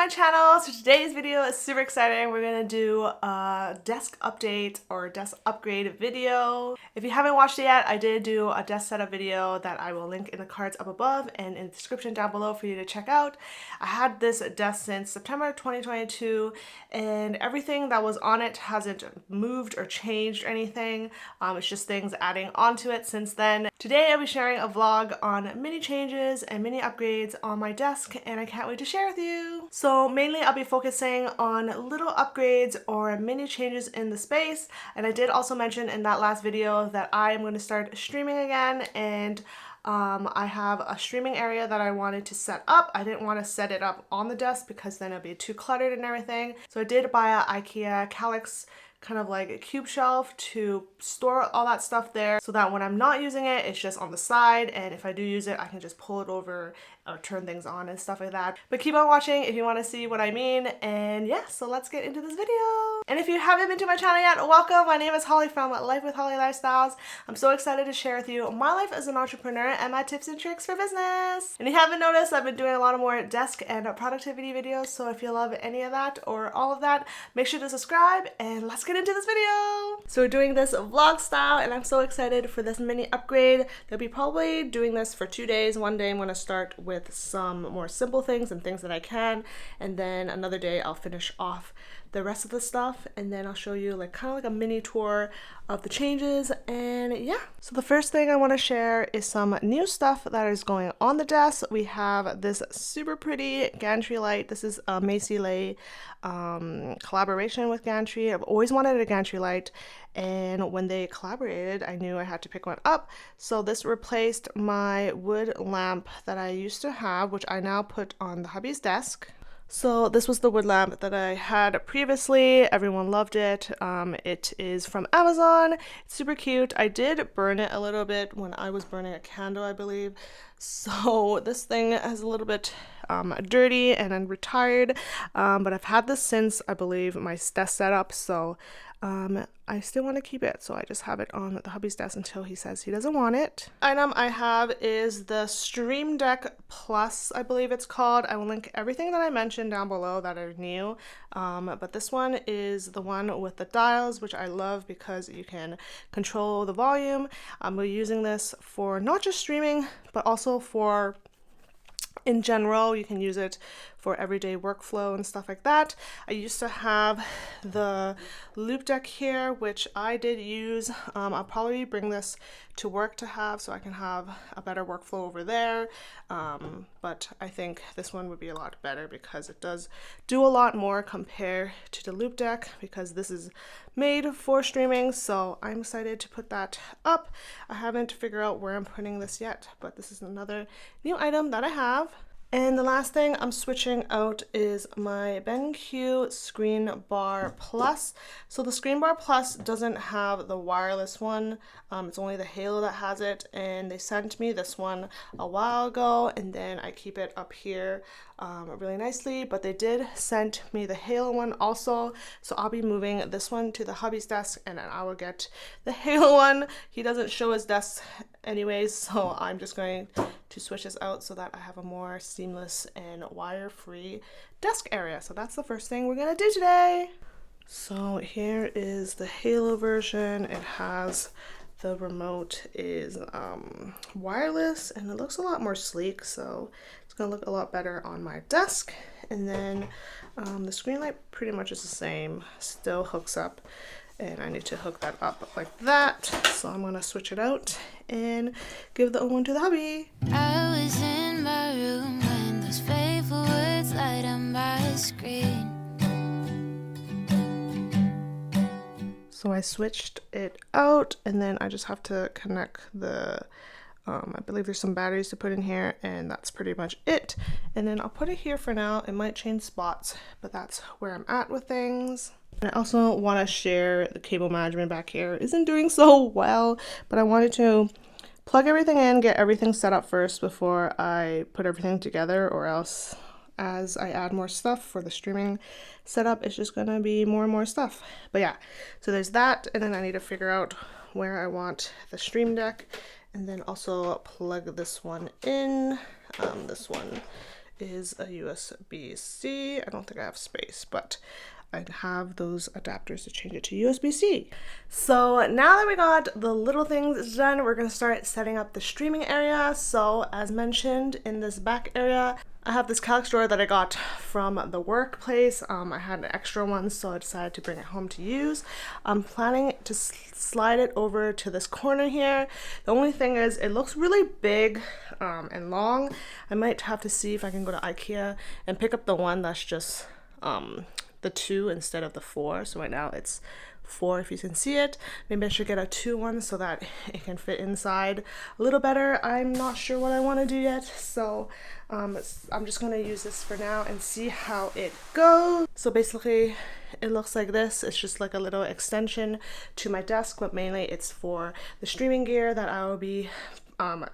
my channel. So today's video is super exciting. We're gonna do a desk update or desk upgrade video. If you haven't watched it yet, I did do a desk setup video that I will link in the cards up above and in the description down below for you to check out. I had this desk since September 2022 and everything that was on it hasn't moved or changed or anything. It's just things adding onto it since then. Today I'll be sharing a vlog on mini changes and mini upgrades on my desk, and I can't wait to share with you. So mainly I'll be focusing on little upgrades or mini changes in the space, and I did also mention in that last video that I am going to start streaming again, and I have a streaming area that I wanted to set up. I didn't want to set it up on the desk because then it'd be too cluttered and everything. So I did buy a IKEA Kallax kind of like a cube shelf to store all that stuff there so that when I'm not using it, it's just on the side, and if I do use it, I can just pull it over or turn things on and stuff like that. But keep on watching if you want to see what I mean, and yeah, so let's get into this video. And if you haven't been to my channel yet, welcome. My name is Holly from Life with Holly Lifestyles. I'm so excited to share with you my life as an entrepreneur and my tips and tricks for business. And if you haven't noticed, I've been doing a lot of more desk and productivity videos, so if you love any of that or all of that, make sure to subscribe and let's get into this video. So we're doing this vlog style, and I'm so excited for this mini upgrade. They'll be probably doing this for 2 days. One day I'm going to start with some more simple things and things that I can, and then another day I'll finish off the rest of the stuff, and then I'll show you like kind of like a mini tour of the changes. And yeah, so the first thing I want to share is some new stuff that is going on the desk. We have this super pretty gantry light. This is a Macy Lay collaboration with gantry. I've always wanted a gantry light, and when they collaborated I knew I had to pick one up. So this replaced my wood lamp that I used to have, which I now put on the hubby's desk. So this was the wood lamp that I had previously. Everyone loved it. It is from Amazon. It's super cute. I did burn it a little bit when I was burning a candle, I believe. So this thing is a little bit dirty and then retired, but I've had this since, I believe, my desk setup. So I still want to keep it, so I just have it on the hubby's desk until he says he doesn't want it. Item I have is the Stream Deck Plus, I believe it's called. I will link everything that I mentioned down below that are new, but this one is the one with the dials, which I love because you can control the volume. We're using this for not just streaming, but also for in general. You can use it for everyday workflow and stuff like that. I used to have the loop deck here, which I did use. I'll probably bring this to work to have so I can have a better workflow over there. But I think this one would be a lot better because it does do a lot more compared to the loop deck, because this is made for streaming. So I'm excited to put that up. I haven't figured out where I'm putting this yet, but this is another new item that I have. And the last thing I'm switching out is my BenQ ScreenBar Plus. So the ScreenBar Plus doesn't have the wireless one. It's only the Halo that has it, and they sent me this one a while ago, and then I keep it up here really nicely. But they did send me the Halo one also, so I'll be moving this one to the hubby's desk, and then I will get the Halo one. He doesn't show his desk anyways, so I'm just going to switch this out so that I have a more seamless and wire-free desk area. So that's the first thing we're gonna do today. So here is the Halo version. It has the remote is wireless, and it looks a lot more sleek, so it's gonna look a lot better on my desk. And then the screen light pretty much is the same, still hooks up, and I need to hook that up like that. So I'm gonna switch it out and give the old one to the hubby. I was in my room when those fateful words light on my screen. So I switched it out, and then I just have to connect the I believe there's some batteries to put in here, and that's pretty much it. And then I'll put it here for now. It might change spots, but that's where I'm at with things. And I also want to share the cable management back here isn't doing so well, but I wanted to plug everything in, get everything set up first before I put everything together, or else as I add more stuff for the streaming setup, it's just gonna be more and more stuff. But yeah, so there's that, and then I need to figure out where I want the Stream Deck, and then also plug this one in. This one is a USB-C. I don't think I have space, but I have those adapters to change it to USB-C. So now that we got the little things done, we're gonna start setting up the streaming area. So as mentioned, in this back area, I have this calyx drawer that I got from the workplace. I had an extra one, so I decided to bring it home to use. I'm planning to slide it over to this corner here. The only thing is it looks really big and long. I might have to see if I can go to IKEA and pick up the one that's just the 2 instead of the 4. So right now it's 4 if you can see it. Maybe I should get a 2 one so that it can fit inside a little better. I'm not sure what I want to do yet, so I'm just going to use this for now and see how it goes. So basically it looks like this. It's just like a little extension to my desk, but mainly it's for the streaming gear that I will be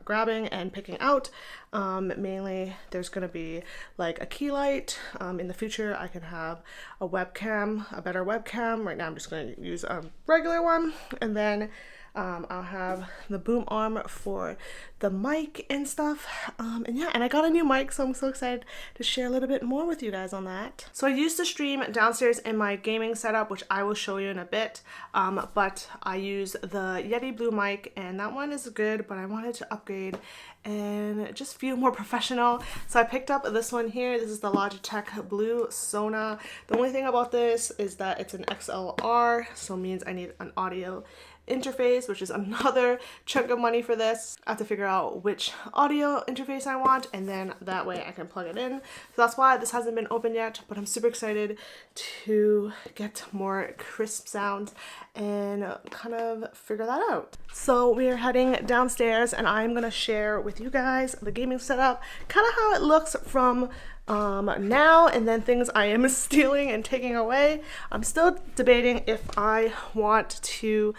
grabbing and picking out. Mainly there's going to be like a key light. In the future I can have a webcam, a better webcam. Right now I'm just going to use a regular one, and then I'll have the boom arm for the mic and stuff. And yeah, and I got a new mic, so I'm so excited to share a little bit more with you guys on that. So I used to stream downstairs in my gaming setup, which I will show you in a bit. But I use the Yeti Blue mic, and that one is good, but I wanted to upgrade and just feel more professional. So I picked up this one here. This is the Logitech Blue Sona. The only thing about this is that it's an XLR, so it means I need an audio interface, which is another chunk of money for this. I have to figure out which audio interface I want, and then that way I can plug it in. So that's why this hasn't been open yet, but I'm super excited to get more crisp sounds and kind of figure that out. So we are heading downstairs, and I'm gonna share with you guys the gaming setup, kind of how it looks from now, and then things I am stealing and taking away. I'm still debating if I want to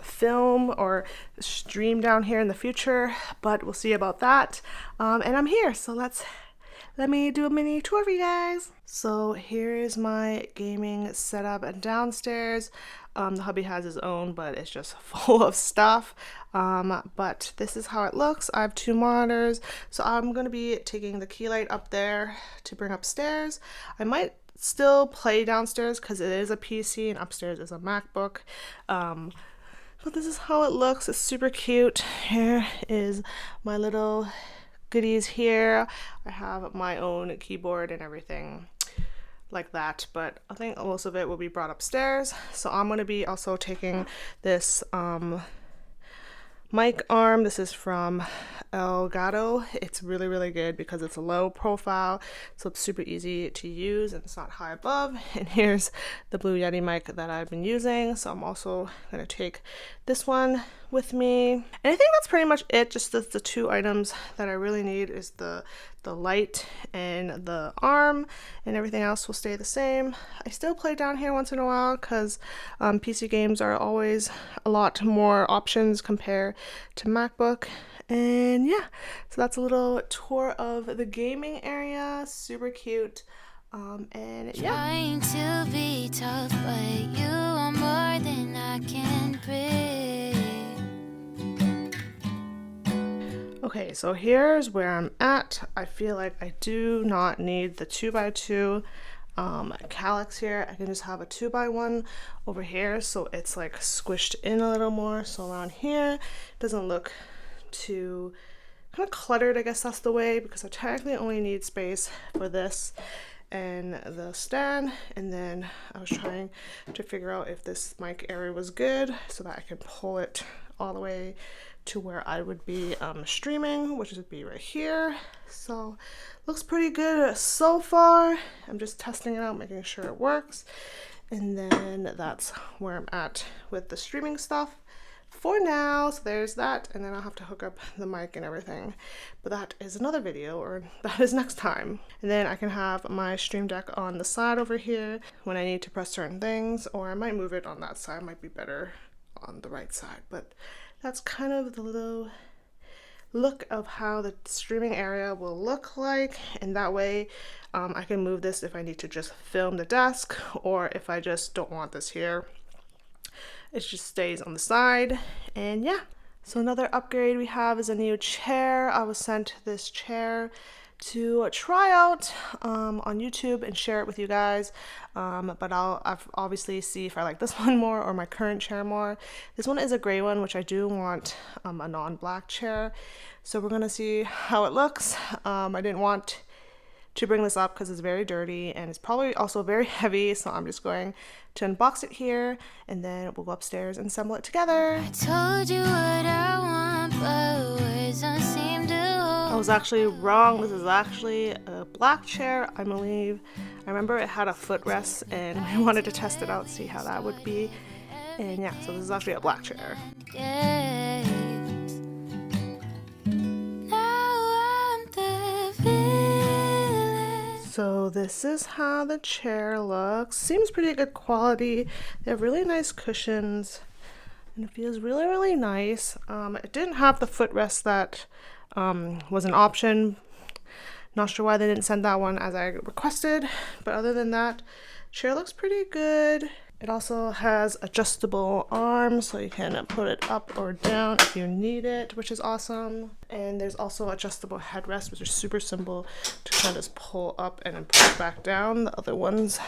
film or stream down here in the future, but we'll see about that. And I'm here, so let me do a mini tour for you guys. So here is my gaming setup downstairs. The hubby has his own, but it's just full of stuff. But this is how it looks. I have 2 monitors, so I'm going to be taking the key light up there to bring upstairs. I might still play downstairs because it is a PC and upstairs is a MacBook. But this is how it looks. It's super cute. Here is my little goodies here. I have my own keyboard and everything like that, but I think most of it will be brought upstairs. So I'm going to be also taking this mic arm. This is from Elgato. It's really, really good because it's a low profile, so it's super easy to use and it's not high above. And here's the Blue Yeti mic that I've been using, so I'm also going to take this one with me. And I think that's pretty much it. Just the 2 items that I really need is the light and the arm, and everything else will stay the same. I still play down here once in a while because PC games are always a lot more options compared to MacBook. And yeah, so that's a little tour of the gaming area. Super cute. And yeah. Trying to be tough, but you are more than I can breathe. Okay, so here's where I'm at. I feel like I do not need the 2x2 calyx here. I can just have a 2x1 over here, so it's like squished in a little more. So around here, it doesn't look too kind of cluttered, I guess that's the way, because I technically only need space for this and the stand. And then I was trying to figure out if this mic area was good so that I could pull it all the way to where I would be streaming, which would be right here. So looks pretty good so far. I'm just testing it out, making sure it works. And then that's where I'm at with the streaming stuff for now. So there's that, and then I'll have to hook up the mic and everything, but that is another video, or that is next time. And then I can have my stream deck on the side over here when I need to press certain things, or I might move it on that side. It might be better on the right side, but that's kind of the little look of how the streaming area will look like. And that way I can move this if I need to just film the desk, or if I just don't want this here, it just stays on the side. And yeah, so another upgrade we have is a new chair. I was sent this chair to try out on YouTube and share it with you guys. But I'll obviously see if I like this one more or my current chair more. This one is a gray one, which I do want a non-black chair. So we're gonna see how it looks. I didn't want to bring this up because it's very dirty and it's probably also very heavy, so I'm just going to unbox it here and then we'll go upstairs and assemble it together. I told you what I want, but words don't seem to hold. I was actually wrong. This is actually a black chair, I believe. I remember it had a footrest and I wanted to test it out, see how that would be. And yeah, so this is actually a black chair. Yes. Now I'm the villain. So this is how the chair looks. Seems pretty good quality. They have really nice cushions and it feels really, really nice. It didn't have the footrest that was an option. Not sure why they didn't send that one as I requested, but other than that, chair looks pretty good. It also has adjustable arms, so you can put it up or down if you need it, which is awesome. And there's also adjustable headrests, which are super simple to kind of just pull up and then pull back down. The other ones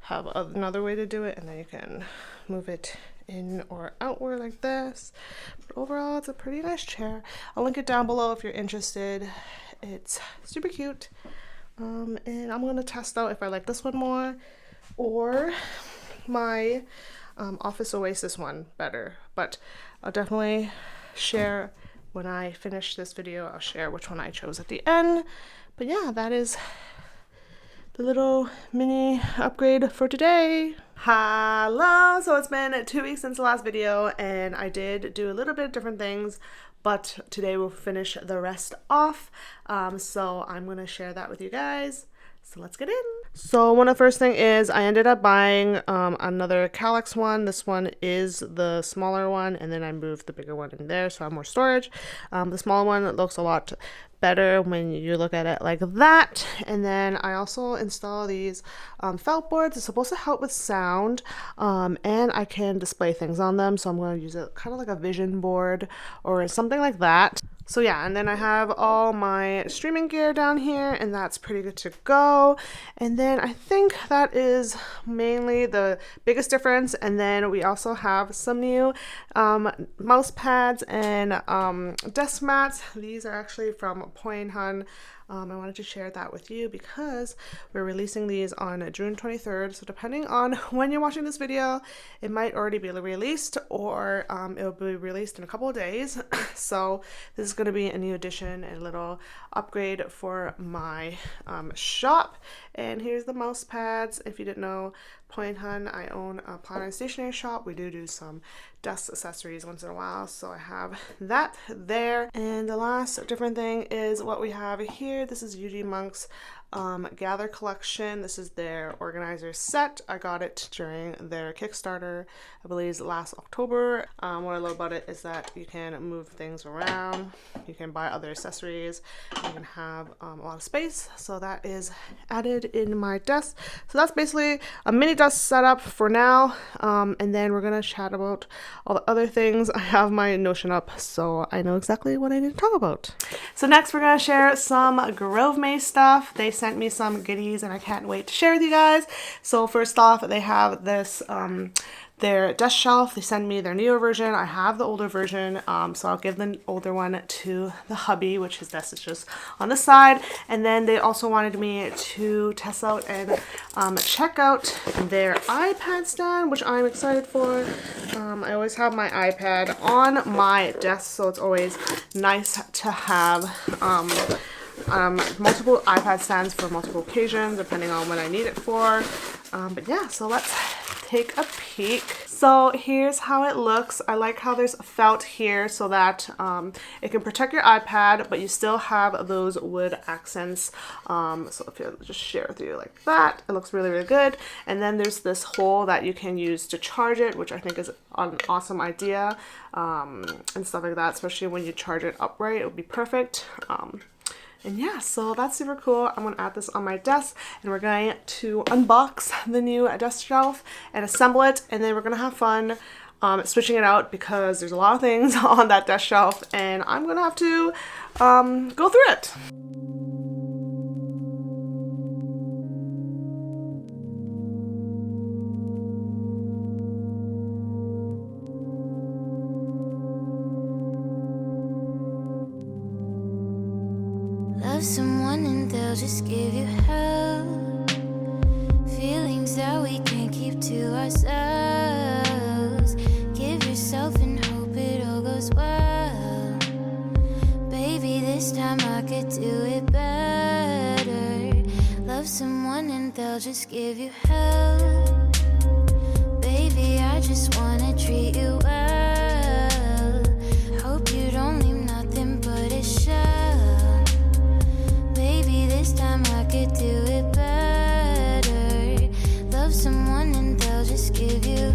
have another way to do it, and then you can move it in or outward like this. But overall, it's a pretty nice chair. I'll link it down below if you're interested. It's super cute. And I'm going to test out if I like this one more or my Office Oasis one better, but I'll definitely share when I finish this video. I'll share which one I chose at the end. But yeah, that is the little mini upgrade for today. Hello! So it's been 2 weeks since the last video and I did do a little bit of different things, but today we'll finish the rest off. So I'm going to share that with you guys. So let's get in. So one of the first thing is I ended up buying another Kallax one. This one is the smaller one, and then I moved the bigger one in there so I have more storage. The small one looks a lot better when you look at it like that. And then I also install these felt boards. It's supposed to help with sound, and I can display things on them, so I'm going to use it kind of like a vision board or something like that. So yeah, and then I have all my streaming gear down here, and that's pretty good to go. And then I think that is mainly the biggest difference. And then we also have some new mouse pads and desk mats. These are actually from Poinhun. I wanted to share that with you because we're releasing these on June 23rd. So depending on when you're watching this video, it might already be released or it'll be released in a couple of days. So this is going to be a new addition, a little upgrade for my shop. And here's the mouse pads. If you didn't know, Poinhun, I own a Planet Stationery shop. We do some desk accessories once in a while, so I have that there. And the last different thing is what we have here. This is UG Monk's Gather collection. This is their organizer set. I got it during their Kickstarter, I believe last October. What I love about it is that you can move things around, you can buy other accessories, you can have a lot of space. So that is added in my desk. So that's basically a mini desk setup for now, and then we're gonna chat about all the other things. I have my Notion up, so I know exactly what I need to talk about. So next we're gonna share some Grovemade stuff. They sent me some goodies and I can't wait to share with you guys. So first off, they have this their desk shelf. They send me their newer version. I have the older version, so I'll give the older one to the hubby, which his desk is just on the side. And then they also wanted me to test out and check out their iPad stand, which I'm excited for. I always have my iPad on my desk, so it's always nice to have multiple iPad stands for multiple occasions, depending on what I need it for. But yeah, so let's take a peek. So here's how it looks. I like how there's felt here so that it can protect your iPad, but you still have those wood accents. So if you just share with you like that, it looks really, really good. And then there's this hole that you can use to charge it, which I think is an awesome idea, and stuff like that, especially when you charge it upright, it would be perfect. And yeah, so that's super cool. I'm going to add this on my desk, and we're going to unbox the new desk shelf and assemble it, and then we're going to have fun switching it out because there's a lot of things on that desk shelf, and I'm going to have to go through it. someone and they'll just give you hell. Feelings that we can't keep to ourselves. Give yourself and hope it all goes well. Baby, this time I could do it better. Love someone and they'll just give you hell. Baby, I just wanna treat you well. Hope you don't leave nothing but a shell. Baby, this time I could do it better. Love someone and they'll just give you.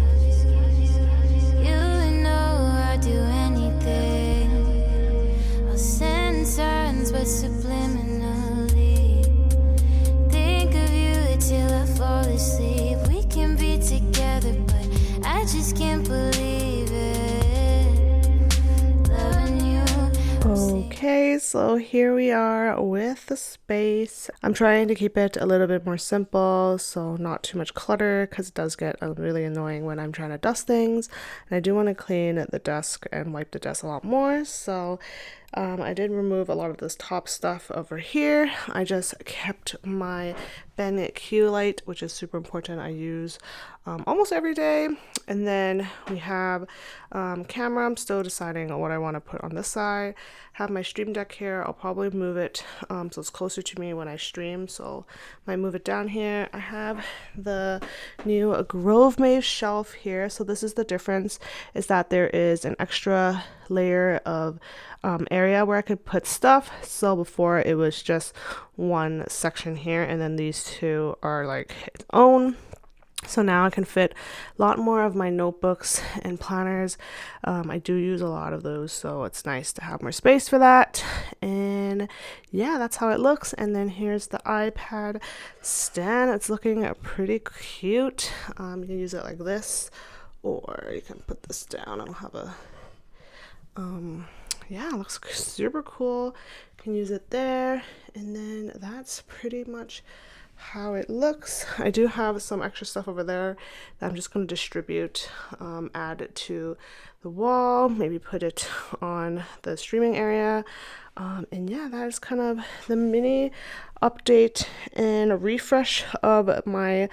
You know I'd do anything. I'll send signs but subliminally. Think of you till I fall asleep. We can be together but I just can't believe it. Loving you. Okay, so here we are with the space. I'm trying to keep it a little bit more simple, so not too much clutter, because it does get really annoying when I'm trying to dust things. And I do want to clean the desk and wipe the desk a lot more, so I did remove a lot of this top stuff over here. I just kept my BenQ light, which is super important. I use almost every day. And then we have camera. I'm still deciding on what I want to put on this side. Have my stream deck here. I'll probably move it so it's closer to me when I stream, so I might move it down here. I have the new Grovemade shelf here. So this is the difference, is that there is an extra layer of area where I could put stuff. So before it was just one section here, and then these two are like its own. So now I can fit a lot more of my notebooks and planners. I do use a lot of those, so it's nice to have more space for that. And yeah, that's how it looks. And then here's the iPad stand. It's looking pretty cute. You can use it like this, or you can put this down. I don't have a yeah, it looks super cool. You can use it there, and then that's pretty much how it looks. I do have some extra stuff over there that I'm just going to distribute, add it to the wall, maybe put it on the streaming area. And yeah, that is kind of the mini update and refresh of my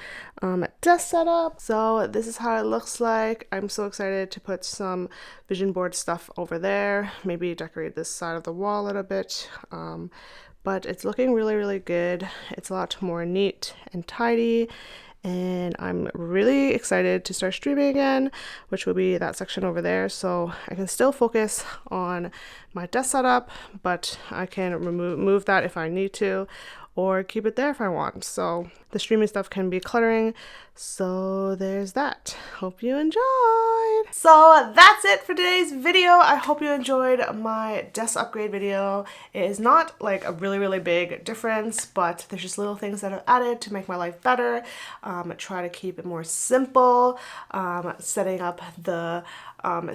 desk setup. So this is how it looks like. I'm so excited to put some vision board stuff over there, maybe decorate this side of the wall a little bit. But it's looking really, really good. It's a lot more neat and tidy, and I'm really excited to start streaming again, which will be that section over there. So I can still focus on my desk setup, but I can move that if I need to, or keep it there if I want. So the streaming stuff can be cluttering. So there's that. Hope you enjoyed. So that's it for today's video. I hope you enjoyed my desk upgrade video. It is not like a really, really big difference, but there's just little things that I've added to make my life better. Try to keep it more simple. Setting up the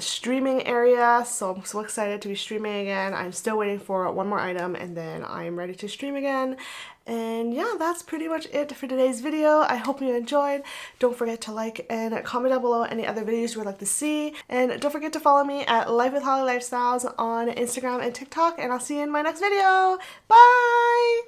streaming area. So I'm so excited to be streaming again. I'm still waiting for one more item, and then I'm ready to stream again. And yeah, that's pretty much it for today's video. I hope you enjoyed. Don't forget to like and comment down below any other videos you would like to see. And don't forget to follow me at Life with Holly Lifestyles on Instagram and TikTok. And I'll see you in my next video. Bye!